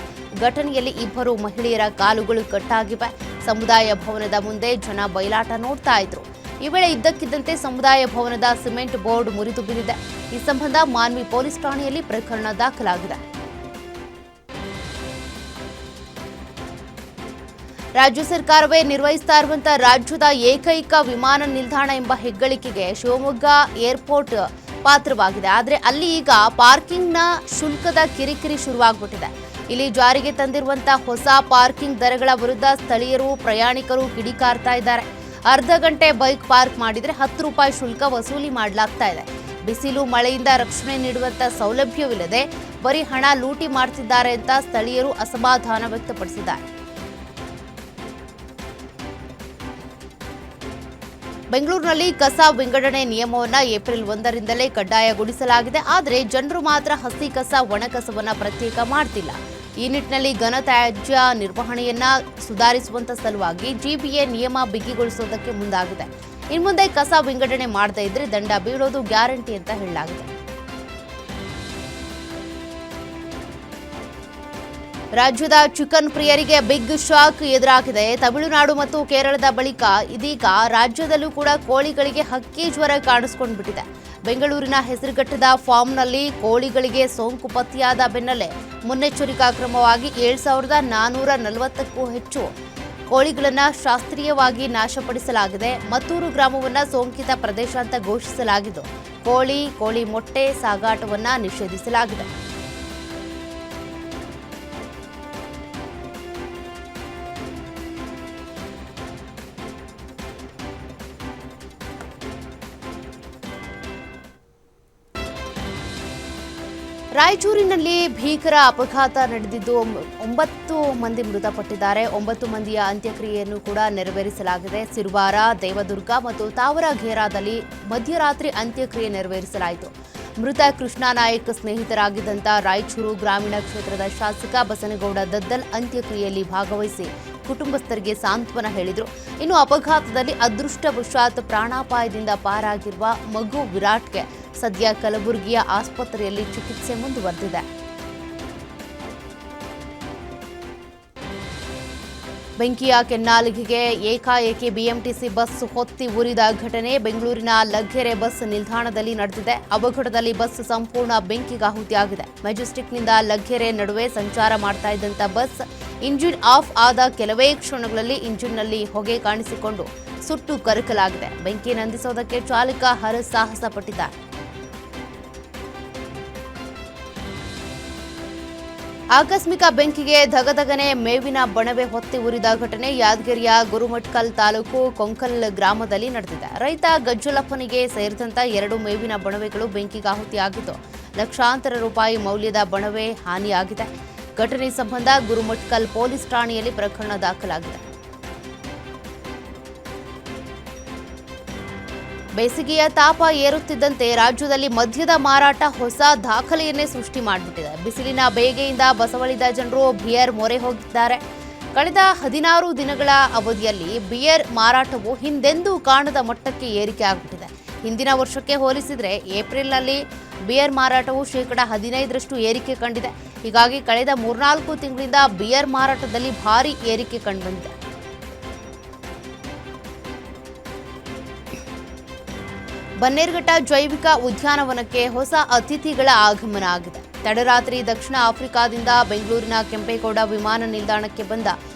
S2: ಘಟನೆಯಲ್ಲಿ ಇಬ್ಬರು ಮಹಿಳೆಯರ ಕಾಲುಗಳು ಕಟ್ಟಾಗಿವೆ. ಸಮುದಾಯ ಭವನದ ಮುಂದೆ ಜನ ಬಯಲಾಟ ನೋಡ್ತಾ ಇದ್ರು. ಈ ವೇಳೆ ಇದ್ದಕ್ಕಿದ್ದಂತೆ ಸಮುದಾಯ ಭವನದ ಸಿಮೆಂಟ್ ಬೋರ್ಡ್ ಮುರಿದು ಬಿದ್ದಿದೆ. ಈ ಸಂಬಂಧ ಮಾನ್ವಿ ಪೊಲೀಸ್ ಠಾಣೆಯಲ್ಲಿ ಪ್ರಕರಣ ದಾಖಲಾಗಿದೆ. ರಾಜ್ಯ ಸರ್ಕಾರವೇ ನಿರ್ವಹಿಸ್ತಾ ಇರುವಂತಹ ರಾಜ್ಯದ ಏಕೈಕ ವಿಮಾನ ನಿಲ್ದಾಣ ಎಂಬ ಹೆಗ್ಗಳಿಕೆಗೆ ಶಿವಮೊಗ್ಗ ಏರ್ಪೋರ್ಟ್ ಪಾತ್ರವಾಗಿದೆ. ಆದರೆ ಅಲ್ಲಿ ಈಗ ಪಾರ್ಕಿಂಗ್ನ ಶುಲ್ಕದ ಕಿರಿಕಿರಿ ಶುರುವಾಗ್ಬಿಟ್ಟಿದೆ. ಇಲ್ಲಿ ಜಾರಿಗೆ ತಂದಿರುವಂತಹ ಹೊಸ ಪಾರ್ಕಿಂಗ್ ದರಗಳ ವಿರುದ್ಧ ಸ್ಥಳೀಯರು ಪ್ರಯಾಣಿಕರು ಕಿಡಿಕಾರ್ತಾ ಇದ್ದಾರೆ. ಅರ್ಧ ಗಂಟೆ ಬೈಕ್ ಪಾರ್ಕ್ ಮಾಡಿದರೆ 10 ರೂಪಾಯಿ ಶುಲ್ಕ ವಸೂಲಿ ಮಾಡಲಾಗ್ತಾ ಇದೆ. ಬಿಸಿಲು ಮಳೆಯಿಂದ ರಕ್ಷಣೆ ನೀಡುವಂತ ಸೌಲಭ್ಯವಿಲ್ಲದೆ ಬರೀ ಹಣ ಲೂಟಿ ಮಾಡ್ತಿದ್ದಾರೆ ಅಂತ ಸ್ಥಳೀಯರು ಅಸಮಾಧಾನ ವ್ಯಕ್ತಪಡಿಸಿದ್ದಾರೆ. ಬೆಂಗಳೂರಿನಲ್ಲಿ ಕಸ ವಿಂಗಡಣೆ ನಿಯಮವನ್ನು ಏಪ್ರಿಲ್ 1ರಿಂದಲೇ ಕಡ್ಡಾಯಗೊಳಿಸಲಾಗಿದೆ. ಆದರೆ ಜನರು ಮಾತ್ರ ಹಸಿ ಕಸ ಒಣ ಕಸವನ್ನು ಪ್ರತ್ಯೇಕ ಮಾಡ್ತಿಲ್ಲ. ಈ ನಿಟ್ಟಿನಲ್ಲಿ ಘನತ್ಯಾಜ್ಯ ನಿರ್ವಹಣೆಯನ್ನ ಸುಧಾರಿಸುವಂತ ಸಲುವಾಗಿ ಜಿಬಿಎ ನಿಯಮ ಬಿಗಿಗೊಳಿಸುವುದಕ್ಕೆ ಮುಂದಾಗಿದೆ. ಇನ್ನು ಮುಂದೆ ಕಸ ವಿಂಗಡಣೆ ಮಾಡದೇ ಇದ್ರೆ ದಂಡ ಬೀಳೋದು ಗ್ಯಾರಂಟಿ ಅಂತ ಹೇಳಲಾಗಿದೆ. ರಾಜ್ಯದ ಚಿಕನ್ ಪ್ರಿಯರಿಗೆ ಬಿಗ್ ಶಾಕ್ ಎದುರಾಗಿದೆ. ತಮಿಳುನಾಡು ಮತ್ತು ಕೇರಳದ ಬಳಿಕ ಇದೀಗ ರಾಜ್ಯದಲ್ಲೂ ಕೂಡ ಕೋಳಿಗಳಿಗೆ ಹಕ್ಕಿ ಜ್ವರ ಕಾಣಿಸಿಕೊಂಡ್ಬಿಟ್ಟಿದೆ. ಬೆಂಗಳೂರಿನ ಹೆಸರುಘಟ್ಟದ ಫಾರ್ಮ್ನಲ್ಲಿ ಕೋಳಿಗಳಿಗೆ ಸೋಂಕು ಪತ್ತೆಯಾದ ಬೆನ್ನಲ್ಲೇ ಮುನ್ನೆಚ್ಚರಿಕಾ ಕ್ರಮವಾಗಿ 7440ಕ್ಕೂ ಹೆಚ್ಚು ಕೋಳಿಗಳನ್ನು ಶಾಸ್ತ್ರೀಯವಾಗಿ ನಾಶಪಡಿಸಲಾಗಿದೆ. ಮತ್ತೂರು ಗ್ರಾಮವನ್ನು ಸೋಂಕಿತ ಪ್ರದೇಶ ಅಂತ ಘೋಷಿಸಲಾಗಿದ್ದು, ಕೋಳಿ ಮೊಟ್ಟೆ ಸಾಗಾಟವನ್ನು ನಿಷೇಧಿಸಲಾಗಿದೆ. ರಾಯಚೂರಿನಲ್ಲಿ ಭೀಕರ ಅಪಘಾತ ನಡೆದಿದ್ದು 9 ಮಂದಿ ಮೃತಪಟ್ಟಿದ್ದಾರೆ. 9 ಮಂದಿಯ ಅಂತ್ಯಕ್ರಿಯೆಯನ್ನು ಕೂಡ ನೆರವೇರಿಸಲಾಗಿದೆ. ಸಿರುವಾರ, ದೇವದುರ್ಗ ಮತ್ತು ತಾವರಘೇರಾದಲ್ಲಿ ಮಧ್ಯರಾತ್ರಿ ಅಂತ್ಯಕ್ರಿಯೆ ನೆರವೇರಿಸಲಾಯಿತು. ಮೃತ ಕೃಷ್ಣ ನಾಯಕ್ ಸ್ನೇಹಿತರಾಗಿದ್ದಂಥ ರಾಯಚೂರು ಗ್ರಾಮೀಣ ಕ್ಷೇತ್ರದ ಶಾಸಕ ಬಸನಗೌಡ ದದ್ದಲ್ ಅಂತ್ಯಕ್ರಿಯೆಯಲ್ಲಿ ಭಾಗವಹಿಸಿ ಕುಟುಂಬಸ್ಥರಿಗೆ ಸಾಂತ್ವನ ಹೇಳಿದರು. ಇನ್ನು ಅಪಘಾತದಲ್ಲಿ ಅದೃಷ್ಟವಶಾತ್ ಪ್ರಾಣಾಪಾಯದಿಂದ ಪಾರಾಗಿರುವ ಮಗು ವಿರಾಟ್ಗೆ ಸದ್ಯ ಕಲಬುರಗಿಯ ಆಸ್ಪತ್ರೆಯಲ್ಲಿ ಚಿಕಿತ್ಸೆ ಮುಂದುವರೆದಿದೆ. ಬೆಂಕಿಯ ಕೆನ್ನಾಲಿಗೆಗೆ ಏಕಾಏಕಿ ಬಿಎಂಟಿಸಿ ಬಸ್ ಹೊತ್ತಿ ಉರಿದ ಘಟನೆ ಬೆಂಗಳೂರಿನ ಲಗ್ಗೆರೆ ಬಸ್ ನಿಲ್ದಾಣದಲ್ಲಿ ನಡೆದಿದೆ. ಅವಘಡದಲ್ಲಿ ಬಸ್ ಸಂಪೂರ್ಣ ಬೆಂಕಿಗಾಹುತಿಯಾಗಿದೆ. ಮೆಜೆಸ್ಟಿಕ್ನಿಂದ ಲಗ್ಗೆರೆ ನಡುವೆ ಸಂಚಾರ ಮಾಡ್ತಾ ಇದ್ದಂಥ ಬಸ್ ಇಂಜಿನ್ ಆಫ್ ಆದ ಕೆಲವೇ ಕ್ಷಣಗಳಲ್ಲಿ ಇಂಜಿನ್ನಲ್ಲಿ ಹೊಗೆ ಕಾಣಿಸಿಕೊಂಡು ಸುಟ್ಟು ಕರಕಲಾಗಿದೆ. ಬೆಂಕಿ ನಂದಿಸೋದಕ್ಕೆ ಚಾಲಕ ಹರಸಾಹಸ ಪಟ್ಟಿದ್ದಾರೆ. ಆಕಸ್ಮಿಕ ಬೆಂಕಿಗೆ ಧಗಧಗನೆ ಮೇವಿನ ಬಣವೆ ಹೊತ್ತಿ ಉರಿದ ಘಟನೆ ಯಾದಗಿರಿಯ ಗುರುಮಠಕಲ್ ತಾಲೂಕು ಕೊಂಕಲ್ ಗ್ರಾಮದಲ್ಲಿ ನಡೆದಿದೆ. ರೈತ ಗಜ್ಜಲಪ್ಪನಿಗೆ ಸೇರಿದಂತ 2 ಮೇವಿನ ಬಣವೆಗಳು ಬೆಂಕಿಗಾಹುತಿಯಾಗಿದ್ದು, ಲಕ್ಷಾಂತರ ರೂಪಾಯಿ ಮೌಲ್ಯದ ಬಣವೆ ಹಾನಿಯಾಗಿದೆ. ಘಟನೆ ಸಂಬಂಧ ಗುರುಮಠಕಲ್ ಪೊಲೀಸ್ ಠಾಣೆಯಲ್ಲಿ ಪ್ರಕರಣ ದಾಖಲಾಗಿದೆ. ಬೇಸಿಗೆಯ ತಾಪ ಏರುತ್ತಿದ್ದಂತೆ ರಾಜ್ಯದಲ್ಲಿ ಮದ್ಯದ ಮಾರಾಟ ಹೊಸ ದಾಖಲೆಯನ್ನೇ ಸೃಷ್ಟಿ ಮಾಡಿಬಿಟ್ಟಿದೆ. ಬಿಸಿಲಿನ ಬೇಗೆಯಿಂದ ಬಸವಳಿದ ಜನರು ಬಿಯರ್ ಮೊರೆ ಹೋಗಿದ್ದಾರೆ. ಕಳೆದ 16 ದಿನಗಳ ಅವಧಿಯಲ್ಲಿ ಬಿಯರ್ ಮಾರಾಟವು ಹಿಂದೆಂದೂ ಕಾಣದ ಮಟ್ಟಕ್ಕೆ ಏರಿಕೆ ಆಗಿಬಿಟ್ಟಿದೆ. ಹಿಂದಿನ ವರ್ಷಕ್ಕೆ ಹೋಲಿಸಿದರೆ ಏಪ್ರಿಲ್ನಲ್ಲಿ ಬಿಯರ್ ಮಾರಾಟವು ಶೇಕಡ 15ರಷ್ಟು ಏರಿಕೆ ಕಂಡಿದೆ. ಹೀಗಾಗಿ ಕಳೆದ 3-4 ತಿಂಗಳಿಂದ ಬಿಯರ್ ಮಾರಾಟದಲ್ಲಿ ಭಾರೀ ಏರಿಕೆ ಕಂಡುಬಂದಿದೆ. ಬನ್ನೇರುಘಟ್ಟ ಜೈವಿಕ ಉದ್ಯಾನವನಕ್ಕೆ ಹೊಸ ಅತಿಥಿಗಳ ಆಗಮನ ಆಗಿದೆ. ತಡರಾತ್ರಿ ದಕ್ಷಿಣ ಆಫ್ರಿಕಾದಿಂದ ಬೆಂಗಳೂರಿನ ಕೆಂಪೇಗೌಡ ವಿಮಾನ ನಿಲ್ದಾಣಕ್ಕೆ ಬಂದ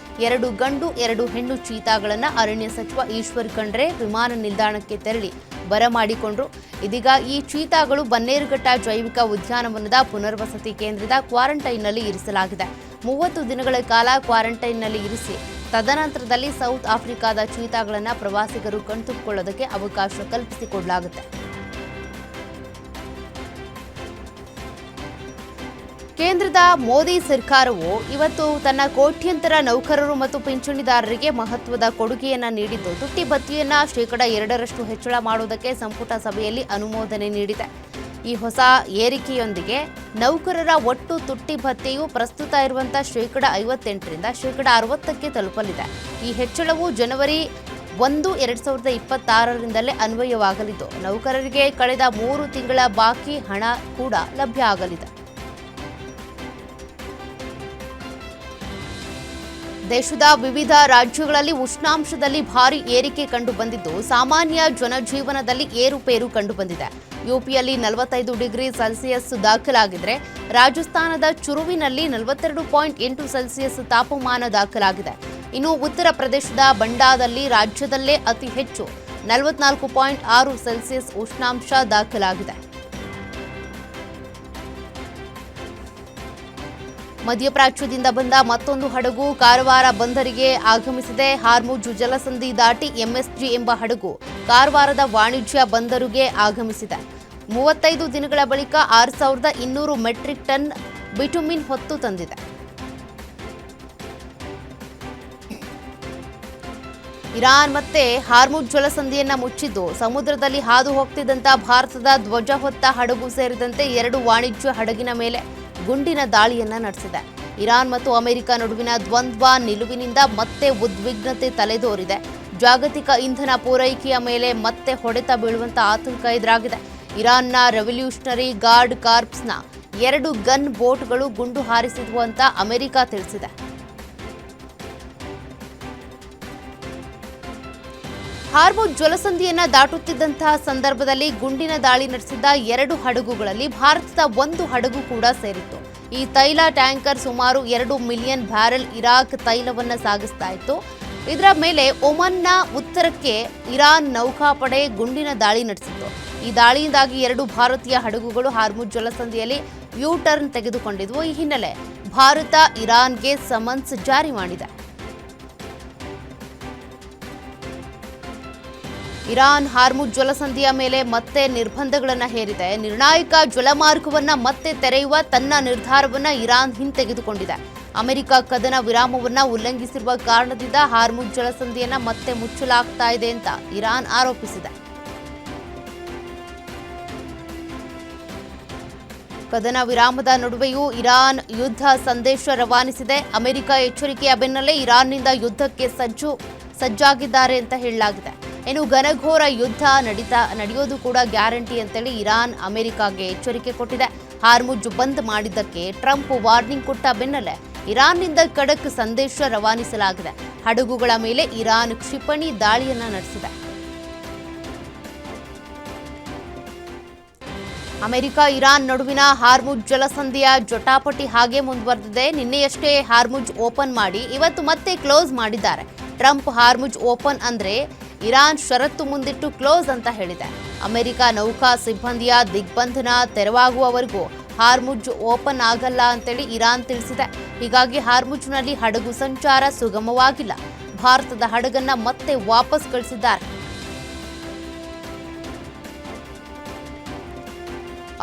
S2: 2 ಗಂಡು 2 ಹೆಣ್ಣು ಚೀತಾಗಳನ್ನು ಅರಣ್ಯ ಸಚಿವ ಈಶ್ವರ್ ಖಂಡ್ರೆ ವಿಮಾನ ನಿಲ್ದಾಣಕ್ಕೆ ತೆರಳಿ ಬರಮಾಡಿಕೊಂಡರು. ಇದೀಗ ಈ ಚೀತಾಗಳು ಬನ್ನೇರುಘಟ್ಟ ಜೈವಿಕ ಉದ್ಯಾನವನದ ಪುನರ್ವಸತಿ ಕೇಂದ್ರದ ಕ್ವಾರಂಟೈನ್ನಲ್ಲಿ ಇರಿಸಲಾಗಿದೆ. 30 ದಿನಗಳ ಕಾಲ ಕ್ವಾರಂಟೈನ್ನಲ್ಲಿ ಇರಿಸಿ ತದನಂತರದಲ್ಲಿ ಸೌತ್ ಆಫ್ರಿಕಾದ ಚೀತಾಗಳನ್ನು ಪ್ರವಾಸಿಗರು ಕಣ್ತುಕೊಳ್ಳೋದಕ್ಕೆ ಅವಕಾಶ ಕಲ್ಪಿಸಿಕೊಡಲಾಗುತ್ತೆ. ಕೇಂದ್ರದ ಮೋದಿ ಸರ್ಕಾರವು ಇವತ್ತು ತನ್ನ ಕೋಟ್ಯಂತರ ನೌಕರರು ಮತ್ತು ಪಿಂಚಣಿದಾರರಿಗೆ ಮಹತ್ವದ ಕೊಡುಗೆಯನ್ನ ನೀಡಿದ್ದು ತುಟ್ಟಿ ಭತ್ಯೆಯನ್ನ ಶೇಕಡ 2 ಹೆಚ್ಚಳ ಮಾಡುವುದಕ್ಕೆ ಸಂಪುಟ ಸಭೆಯಲ್ಲಿ ಅನುಮೋದನೆ ನೀಡಿದೆ. ಈ ಹೊಸ ಏರಿಕೆಯೊಂದಿಗೆ ನೌಕರರ ಒಟ್ಟು ತುಟ್ಟಿ ಭತ್ಯೆಯು ಪ್ರಸ್ತುತ ಇರುವಂತಹ ಶೇಕಡ 58ರಿಂದ ಶೇಕಡ 60ಕ್ಕೆ ತಲುಪಲಿದೆ. ಈ ಹೆಚ್ಚಳವು ಜನವರಿ 1, 2026ರಿಂದಲೇ ಅನ್ವಯವಾಗಲಿದ್ದು ನೌಕರರಿಗೆ ಕಳೆದ 3 ತಿಂಗಳ ಬಾಕಿ ಹಣ ಕೂಡ ಲಭ್ಯ ಆಗಲಿದೆ. ದೇಶದ ವಿವಿಧ ರಾಜ್ಯಗಳಲ್ಲಿ ಉಷ್ಣಾಂಶದಲ್ಲಿ ಭಾರೀ ಏರಿಕೆ ಕಂಡುಬಂದಿದ್ದು ಸಾಮಾನ್ಯ ಜನಜೀವನದಲ್ಲಿ ಏರುಪೇರು ಕಂಡುಬಂದಿದೆ. ಯುಪಿಯಲ್ಲಿ 45 ಡಿಗ್ರಿ ಸೆಲ್ಸಿಯಸ್ ದಾಖಲಾಗಿದ್ರೆ ರಾಜಸ್ಥಾನದ ಚುರುವಿನಲ್ಲಿ 42.8 ಸೆಲ್ಸಿಯಸ್ ತಾಪಮಾನ ದಾಖಲಾಗಿದೆ. ಇನ್ನು ಉತ್ತರ ಪ್ರದೇಶದ ಬಂಡಾದಲ್ಲಿ ರಾಜ್ಯದಲ್ಲೇ ಅತಿ ಹೆಚ್ಚು 44.6 ಸೆಲ್ಸಿಯಸ್ ಉಷ್ಣಾಂಶ ದಾಖಲಾಗಿದೆ. ಮಧ್ಯಪ್ರಾಚ್ಯದಿಂದ ಬಂದ ಮತ್ತೊಂದು ಹಡಗು ಕಾರವಾರ ಬಂದರಿಗೆ ಆಗಮಿಸಿದೆ. ಹಾರ್ಮುಜ್ ಜಲಸಂಧಿ ದಾಟಿ ಎಂಎಸ್ಜಿ ಎಂಬ ಹಡಗು ಕಾರವಾರದ ವಾಣಿಜ್ಯ ಬಂದರಿಗೆ ಆಗಮಿಸಿದೆ. 35 ದಿನಗಳ ಬಳಿಕ 6200 ಮೆಟ್ರಿಕ್ ಟನ್ ಬಿಟುಮಿನ್ ಹೊತ್ತು ತಂದಿದೆ. ಇರಾನ್ ಮತ್ತೆ ಹಾರ್ಮುಜ್ ಜಲಸಂಧಿಯನ್ನ ಮುಚ್ಚಿದ್ದು ಸಮುದ್ರದಲ್ಲಿ ಹಾದು ಹೋಗ್ತಿದ್ದಂತ ಭಾರತದ ಧ್ವಜ ಹೊತ್ತ ಹಡಗು ಸೇರಿದಂತೆ 2 ವಾಣಿಜ್ಯ ಹಡಗಿನ ಮೇಲೆ ಗುಂಡಿನ ದಾಳಿಯನ್ನ ನಡೆಸಿದೆ. ಇರಾನ್ ಮತ್ತು ಅಮೆರಿಕ ನಡುವಿನ ದ್ವಂದ್ವ ನಿಲುವಿನಿಂದ ಮತ್ತೆ ಉದ್ವಿಗ್ನತೆ ತಲೆದೋರಿದೆ. ಜಾಗತಿಕ ಇಂಧನ ಪೂರೈಕೆಯ ಮೇಲೆ ಮತ್ತೆ ಹೊಡೆತ ಬೀಳುವಂತ ಆತಂಕ ಎದುರಾಗಿದೆ. ಇರಾನ್ನ ರೆವಲ್ಯೂಷನರಿ ಗಾರ್ಡ್ ಕಾರ್ಪ್ಸ್ನ 2 ಗನ್ ಬೋಟ್ಗಳು ಗುಂಡು ಹಾರಿಸಿದ್ವು ಅಂತ ಅಮೆರಿಕ ತಿಳಿಸಿದೆ. ಹಾರ್ಮುಜ್ ಜಲಸಂಧಿಯನ್ನ ದಾಟುತ್ತಿದ್ದಂತಹ ಸಂದರ್ಭದಲ್ಲಿ ಗುಂಡಿನ ದಾಳಿ ನಡೆಸಿದ್ದ 2 ಹಡಗುಗಳಲ್ಲಿ ಭಾರತದ 1 ಹಡಗು ಕೂಡ ಸೇರಿತ್ತು. ಈ ತೈಲ ಟ್ಯಾಂಕರ್ ಸುಮಾರು 2 ಮಿಲಿಯನ್ ಬ್ಯಾರೆಲ್ ಇರಾಕ್ ತೈಲವನ್ನ ಸಾಗಿಸ್ತಾ ಇತ್ತು. ಇದರ ಮೇಲೆ ಒಮನ್ನ ಉತ್ತರಕ್ಕೆ ಇರಾನ್ ನೌಕಾಪಡೆ ಗುಂಡಿನ ದಾಳಿ ನಡೆಸಿತ್ತು. ಈ ದಾಳಿಯಿಂದಾಗಿ 2 ಭಾರತೀಯ ಹಡಗುಗಳು ಹಾರ್ಮುಜ್ ಜಲಸಂಧಿಯಲ್ಲಿ ಯೂ ಟರ್ನ್ ತೆಗೆದುಕೊಂಡಿದ್ವು. ಈ ಹಿನ್ನೆಲೆ ಭಾರತ ಇರಾನ್ಗೆ ಸಮನ್ಸ್ ಜಾರಿ ಮಾಡಿದೆ. ಇರಾನ್ ಹಾರ್ಮುಜ್ ಜಲಸಂಧಿಯ ಮೇಲೆ ಮತ್ತೆ ನಿರ್ಬಂಧಗಳನ್ನು ಹೇರಿದೆ. ನಿರ್ಣಾಯಕ ಜಲಮಾರ್ಗವನ್ನ ಮತ್ತೆ ತೆರೆಯುವ ತನ್ನ ನಿರ್ಧಾರವನ್ನ ಇರಾನ್ ಹಿಂತೆಗೆದುಕೊಂಡಿದೆ. ಅಮೆರಿಕ ಕದನ ವಿರಾಮವನ್ನ ಉಲ್ಲಂಘಿಸಿರುವ ಕಾರಣದಿಂದ ಹಾರ್ಮುಜ್ ಜಲಸಂಧಿಯನ್ನ ಮತ್ತೆ ಮುಚ್ಚಲಾಗ್ತಾ ಇದೆ ಅಂತ ಇರಾನ್ ಆರೋಪಿಸಿದೆ. ಕದನ ವಿರಾಮದ ನಡುವೆಯೂ ಇರಾನ್ ಯುದ್ಧ ಸಂದೇಶ ರವಾನಿಸಿದೆ. ಅಮೆರಿಕ ಎಚ್ಚರಿಕೆಯ ಬೆನ್ನಲ್ಲೇ ಇರಾನ್ನಿಂದ ಯುದ್ಧಕ್ಕೆ ಸಜ್ಜಾಗಿದ್ದಾರೆ ಅಂತ ಹೇಳಲಾಗಿದೆ. ಇನ್ನು ಘನಘೋರ ಯುದ್ಧ ನಡೆಯೋದು ಕೂಡ ಗ್ಯಾರಂಟಿ ಅಂತೇಳಿ ಇರಾನ್ ಅಮೆರಿಕಾಗೆ ಎಚ್ಚರಿಕೆ ಕೊಟ್ಟಿದೆ. ಹಾರ್ಮುಜ್ ಬಂದ್ ಮಾಡಿದ್ದಕ್ಕೆ ಟ್ರಂಪ್ ವಾರ್ನಿಂಗ್ ಕೊಟ್ಟ ಬೆನ್ನಲ್ಲೇ ಇರಾನ್ನಿಂದ ಖಡಕ್ ಸಂದೇಶ ರವಾನಿಸಲಾಗಿದೆ. ಹಡಗುಗಳ ಮೇಲೆ ಇರಾನ್ ಕ್ಷಿಪಣಿ ದಾಳಿಯನ್ನ ನಡೆಸಿದೆ. ಅಮೆರಿಕ ಇರಾನ್ ನಡುವಿನ ಹಾರ್ಮುಜ್ ಜಲಸಂಧಿಯ ಜಟಾಪಟಿ ಹಾಗೆ ಮುಂದುವರೆದಿದೆ. ನಿನ್ನೆಯಷ್ಟೇ ಹಾರ್ಮುಜ್ ಓಪನ್ ಮಾಡಿ ಇವತ್ತು ಮತ್ತೆ ಕ್ಲೋಸ್ ಮಾಡಿದ್ದಾರೆ. ಟ್ರಂಪ್ ಹಾರ್ಮುಜ್ ಓಪನ್ ಅಂದ್ರೆ ಇರಾನ್ ಷರತ್ತು ಮುಂದಿಟ್ಟು ಕ್ಲೋಸ್ ಅಂತ ಹೇಳಿದೆ. ಅಮೆರಿಕ ನೌಕಾ ಸಿಬ್ಬಂದಿಯ ದಿಗ್ಬಂಧನ ತೆರವಾಗುವವರೆಗೂ ಹಾರ್ಮುಜ್ ಓಪನ್ ಆಗಲ್ಲ ಅಂತೇಳಿ ಇರಾನ್ ತಿಳಿಸಿದೆ. ಹೀಗಾಗಿ ಹಾರ್ಮುಜ್ನಲ್ಲಿ ಹಡಗು ಸಂಚಾರ ಸುಗಮವಾಗಿಲ್ಲ. ಭಾರತದ ಹಡಗನ್ನ ಮತ್ತೆ ವಾಪಸ್ ಕಳಿಸಿದ್ದಾರೆ.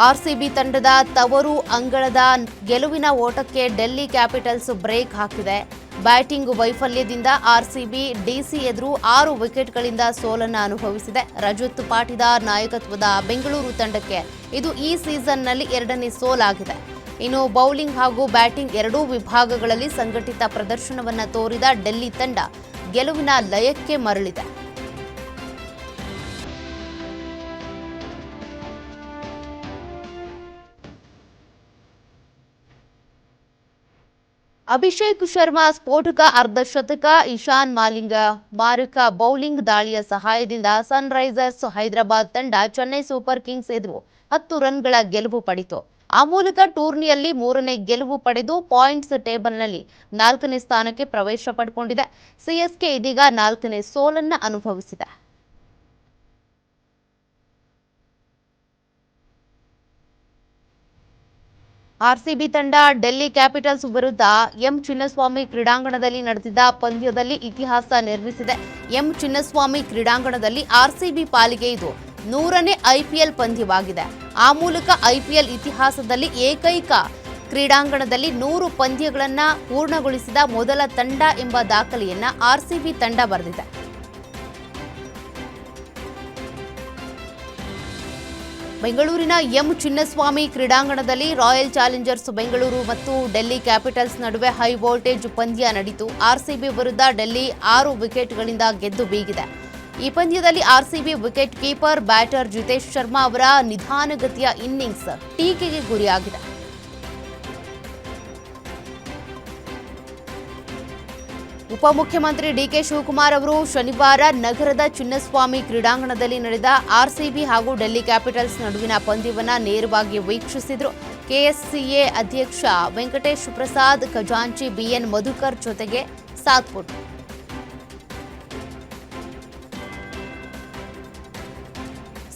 S2: ಆರ್ಸಿಬಿ ತಂಡದ ತವರು ಅಂಗಳದ ಗೆಲುವಿನ ಓಟಕ್ಕೆ ಡೆಲ್ಲಿ ಕ್ಯಾಪಿಟಲ್ಸ್ ಬ್ರೇಕ್ ಹಾಕಿದೆ. ಬ್ಯಾಟಿಂಗ್ ವೈಫಲ್ಯದಿಂದ ಆರ್ಸಿಬಿ ಡಿಸಿ ಎದುರು 6 ವಿಕೆಟ್ಗಳಿಂದ ಸೋಲನ್ನು ಅನುಭವಿಸಿದೆ. ರಜತ್ ಪಾಟಿದಾರ್ ನಾಯಕತ್ವದ ಬೆಂಗಳೂರು ತಂಡಕ್ಕೆ ಇದು ಈ ಸೀಸನ್ನಲ್ಲಿ 2ನೇ ಸೋಲಾಗಿದೆ. ಇನ್ನು ಬೌಲಿಂಗ್ ಹಾಗೂ ಬ್ಯಾಟಿಂಗ್ ಎರಡೂ ವಿಭಾಗಗಳಲ್ಲಿ ಸಂಘಟಿತ ಪ್ರದರ್ಶನವನ್ನು ತೋರಿದ ಡೆಲ್ಲಿ ತಂಡ ಗೆಲುವಿನ ಲಯಕ್ಕೆ ಮರಳಿದೆ. ಅಭಿಷೇಕ್ ಶರ್ಮಾ ಸ್ಫೋಟಕ ಅರ್ಧಶತಕ, ಇಶಾನ್ ಮಾಲಿಂಗ ಮಾರಕ ಬೌಲಿಂಗ್ ದಾಳಿಯ ಸಹಾಯದಿಂದ ಸನ್ರೈಸರ್ಸ್ ಹೈದರಾಬಾದ್ ತಂಡ ಚೆನ್ನೈ ಸೂಪರ್ ಕಿಂಗ್ಸ್ ಎದುರು 10 ರನ್ಗಳ ಗೆಲುವು ಪಡೆಯಿತು. ಆ ಮೂಲಕ ಟೂರ್ನಿಯಲ್ಲಿ 3ನೇ ಗೆಲುವು ಪಡೆದು ಪಾಯಿಂಟ್ಸ್ ಟೇಬಲ್ನಲ್ಲಿ 4ನೇ ಸ್ಥಾನಕ್ಕೆ ಪ್ರವೇಶ ಪಡೆದುಕೊಂಡಿದೆ. ಸಿಎಸ್ಕೆ ಇದೀಗ 4ನೇ ಸೋಲನ್ನು ಅನುಭವಿಸಿದೆ. ಆರ್ಸಿಬಿ ತಂಡ ಡೆಲ್ಲಿ ಕ್ಯಾಪಿಟಲ್ಸ್ ವಿರುದ್ಧ ಎಂ ಚಿನ್ನಸ್ವಾಮಿ ಕ್ರೀಡಾಂಗಣದಲ್ಲಿ ನಡೆದಿದ್ದ ಪಂದ್ಯದಲ್ಲಿ ಇತಿಹಾಸ ನಿರ್ಮಿಸಿದೆ. ಎಂ ಚಿನ್ನಸ್ವಾಮಿ ಕ್ರೀಡಾಂಗಣದಲ್ಲಿ ಆರ್ಸಿಬಿ ಪಾಲಿಗೆ ಇದು 100ನೇ ಐಪಿಎಲ್ ಪಂದ್ಯವಾಗಿದೆ. ಆ ಮೂಲಕ ಐಪಿಎಲ್ ಇತಿಹಾಸದಲ್ಲಿ ಏಕೈಕ ಕ್ರೀಡಾಂಗಣದಲ್ಲಿ 100 ಪಂದ್ಯಗಳನ್ನು ಪೂರ್ಣಗೊಳಿಸಿದ ಮೊದಲ ತಂಡ ಎಂಬ ದಾಖಲೆಯನ್ನ ಆರ್ಸಿಬಿ ತಂಡ ಬರೆದಿದೆ. ಬೆಂಗಳೂರಿನ ಎಂ ಚಿನ್ನಸ್ವಾಮಿ ಕ್ರೀಡಾಂಗಣದಲ್ಲಿ ರಾಯಲ್ ಚಾಲೆಂಜರ್ಸ್ ಬೆಂಗಳೂರು ಮತ್ತು ಡೆಲ್ಲಿ ಕ್ಯಾಪಿಟಲ್ಸ್ ನಡುವೆ ಹೈ ವೋಲ್ಟೇಜ್ ಪಂದ್ಯ ನಡೆಯಿತು. ಆರ್ಸಿಬಿ ವಿರುದ್ಧ ಡೆಲ್ಲಿ 6 ವಿಕೆಟ್ಗಳಿಂದ ಗೆದ್ದು ಬೀಗಿದೆ. ಈ ಪಂದ್ಯದಲ್ಲಿ RCB wicket keeper batter Jitesh Sharma ಅವರ ನಿಧಾನಗತಿಯ ಇನ್ನಿಂಗ್ಸ್ ಟೀಕೆಗೆ ಗುರಿಯಾಗಿದೆ. ಉಪಮುಖ್ಯಮಂತ್ರಿ ಡಿಕೆ ಶಿವಕುಮಾರ್ ಅವರು ಶನಿವಾರ ನಗರದ ಚಿನ್ನಸ್ವಾಮಿ ಕ್ರೀಡಾಂಗಣದಲ್ಲಿ ನಡೆದ ಆರ್ಸಿಬಿ ಹಾಗೂ ಡೆಲ್ಲಿ ಕ್ಯಾಪಿಟಲ್ಸ್ ನಡುವಿನ ಪಂದ್ಯವನ್ನು ನೇರವಾಗಿ ವೀಕ್ಷಿಸಿದರು. ಕೆಎಸ್ಸಿಎ ಅಧ್ಯಕ್ಷ ವೆಂಕಟೇಶ್ ಪ್ರಸಾದ್ ಖಜಾಂಚಿ ಬಿಎನ್ ಮಧುಕರ್ ಜೊತೆಗೆ ಸಾಥ್ ಕೊಟ್ಟರು.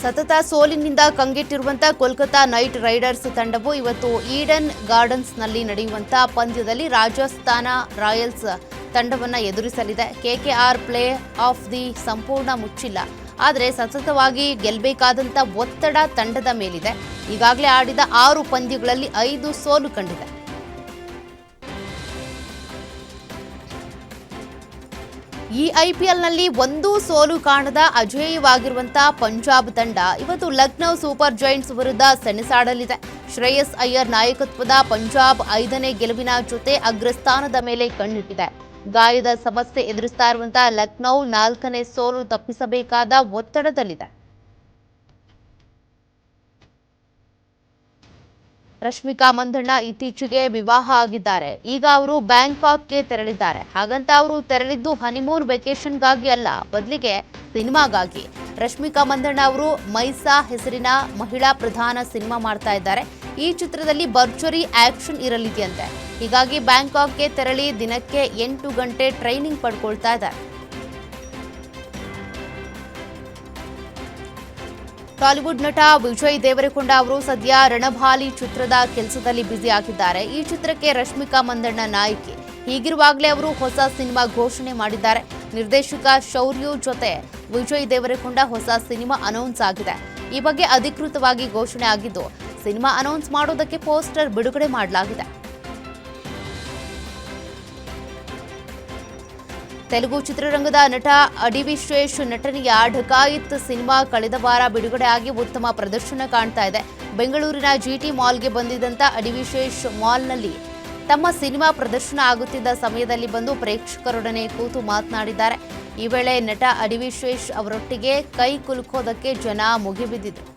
S2: ಸತತ ಸೋಲಿನಿಂದ ಕಂಗೆಟ್ಟಿರುವಂತಹ ಕೋಲ್ಕತಾ ನೈಟ್ ರೈಡರ್ಸ್ ತಂಡವು ಇವತ್ತು ಈಡನ್ ಗಾರ್ಡನ್ಸ್ನಲ್ಲಿ ನಡೆಯುವಂತಹ ಪಂದ್ಯದಲ್ಲಿ ರಾಜಸ್ಥಾನ ರಾಯಲ್ಸ್ ತಂಡವನ್ನು ಎದುರಿಸಲಿದೆ. ಕೆಕೆಆರ್ ಪ್ಲೇ ಆಫ್ ದಿ ಸಂಪೂರ್ಣ ಮುಚ್ಚಿಲ್ಲ, ಆದರೆ ಸತತವಾಗಿ ಗೆಲ್ಲಬೇಕಾದಂಥ ಒತ್ತಡ ತಂಡದ ಮೇಲಿದೆ. ಈಗಾಗಲೇ ಆಡಿದ 6 ಪಂದ್ಯಗಳಲ್ಲಿ 5 ಸೋಲು ಕಂಡಿದೆ. ಈ ಐಪಿಎಲ್ನಲ್ಲಿ 1 ಸೋಲು ಕಾಣದ ಅಜೇಯವಾಗಿರುವಂತಹ ಪಂಜಾಬ್ ತಂಡ ಇವತ್ತು ಲಕ್ನೋ ಸೂಪರ್ ಜೈಂಟ್ಸ್ ವಿರುದ್ಧ ಸೆಣಸಾಡಲಿದೆ. ಶ್ರೇಯಸ್ ಅಯ್ಯರ್ ನಾಯಕತ್ವದ ಪಂಜಾಬ್ 5ನೇ ಗೆಲುವಿನ ಜೊತೆ ಅಗ್ರಸ್ಥಾನದ ಮೇಲೆ ಕಣ್ಣಿಟ್ಟಿದೆ. ಗಾಯದ ಸಮಸ್ಯೆ ಎದುರಿಸ್ತಾ ಇರುವಂತಹ ಲಕ್ನೋ 4ನೇ ಸೋಲು ತಪ್ಪಿಸಬೇಕಾದ ಒತ್ತಡದಲ್ಲಿದೆ. ರಶ್ಮಿಕಾ ಮಂದಣ್ಣ ಇತ್ತೀಚೆಗೆ ವಿವಾಹ ಆಗಿದ್ದಾರೆ. ಈಗ ಅವರು ಬ್ಯಾಂಕಾಕ್ಗೆ ತೆರಳಿದ್ದಾರೆ. ಹಾಗಂತ ಅವರು ತೆರಳಿದ್ದು ಹನಿಮೂನ್ ವೆಕೇಷನ್ಗಾಗಿ ಅಲ್ಲ, ಬದಲಿಗೆ ಸಿನಿಮಾಗಾಗಿ. ರಶ್ಮಿಕಾ ಮಂದಣ್ಣ ಅವರು ಮೈಸಾ ಹೆಸರಿನ ಮಹಿಳಾ ಪ್ರಧಾನ ಸಿನಿಮಾ ಮಾಡ್ತಾ ಇದ್ದಾರೆ. ಈ ಚಿತ್ರದಲ್ಲಿ ಭರ್ಜರಿ ಆಕ್ಷನ್ ಇರಲಿದೆಯಂತೆ. ಹೀಗಾಗಿ ಬ್ಯಾಂಕಾಕ್ಗೆ ತೆರಳಿ ದಿನಕ್ಕೆ 8 ಗಂಟೆ ಟ್ರೈನಿಂಗ್ ಪಡ್ಕೊಳ್ತಾ ಇದ್ದಾರೆ. ಟಾಲಿವುಡ್ ನಟ ವಿಜಯ್ ದೇವರಕೊಂಡ ಅವರು ಸದ್ಯ ರಣಭಾಲಿ ಚಿತ್ರದ ಕೆಲಸದಲ್ಲಿ ಬ್ಯುಸಿ ಆಗಿದ್ದಾರೆ. ಈ ಚಿತ್ರಕ್ಕೆ ರಶ್ಮಿಕಾ ಮಂದಣ್ಣ ನಾಯಕಿ. ಹೀಗಿರುವಾಗಲೇ ಅವರು ಹೊಸ ಸಿನಿಮಾ ಘೋಷಣೆ ಮಾಡಿದ್ದಾರೆ. ನಿರ್ದೇಶಕ ಶೌರ್ಯ ಜೊತೆ ವಿಜಯ್ ದೇವರಕೊಂಡ ಹೊಸ ಸಿನಿಮಾ ಅನೌನ್ಸ್ ಆಗಿದೆ. ಈ ಬಗ್ಗೆ ಅಧಿಕೃತವಾಗಿ ಘೋಷಣೆ ಆಗಿದ್ದು, ಸಿನಿಮಾ ಅನೌನ್ಸ್ ಮಾಡೋದಕ್ಕೆ ಪೋಸ್ಟರ್ ಬಿಡುಗಡೆ ಮಾಡಲಾಗಿದೆ. ತೆಲುಗು ಚಿತ್ರರಂಗದ ನಟ ಅಡಿವಿಶೇಷ್ ನಟನೆಯ ಢಕಾಯಿತ್ ಸಿನಿಮಾ ಕಳೆದ ವಾರ ಬಿಡುಗಡೆಯಾಗಿ ಉತ್ತಮ ಪ್ರದರ್ಶನ ಕಾಣ್ತಾ ಇದೆ. ಬೆಂಗಳೂರಿನ ಜಿಟಿ ಮಾಲ್ಗೆ ಬಂದಿದ್ದಂಥ ಅಡಿವಿಶೇಷ್ ಮಾಲ್ನಲ್ಲಿ ತಮ್ಮ ಸಿನಿಮಾ ಪ್ರದರ್ಶನ ಆಗುತ್ತಿದ್ದ ಸಮಯದಲ್ಲಿ ಬಂದು ಪ್ರೇಕ್ಷಕರೊಡನೆ ಕೂತು ಮಾತನಾಡಿದ್ದಾರೆ. ಈ ವೇಳೆ ನಟ ಅಡಿವಿಶೇಷ್ ಅವರೊಟ್ಟಿಗೆ ಕೈ ಕುಲುಕೋದಕ್ಕೆ ಜನ ಮುಗಿಬಿದ್ದಿದ್ರು.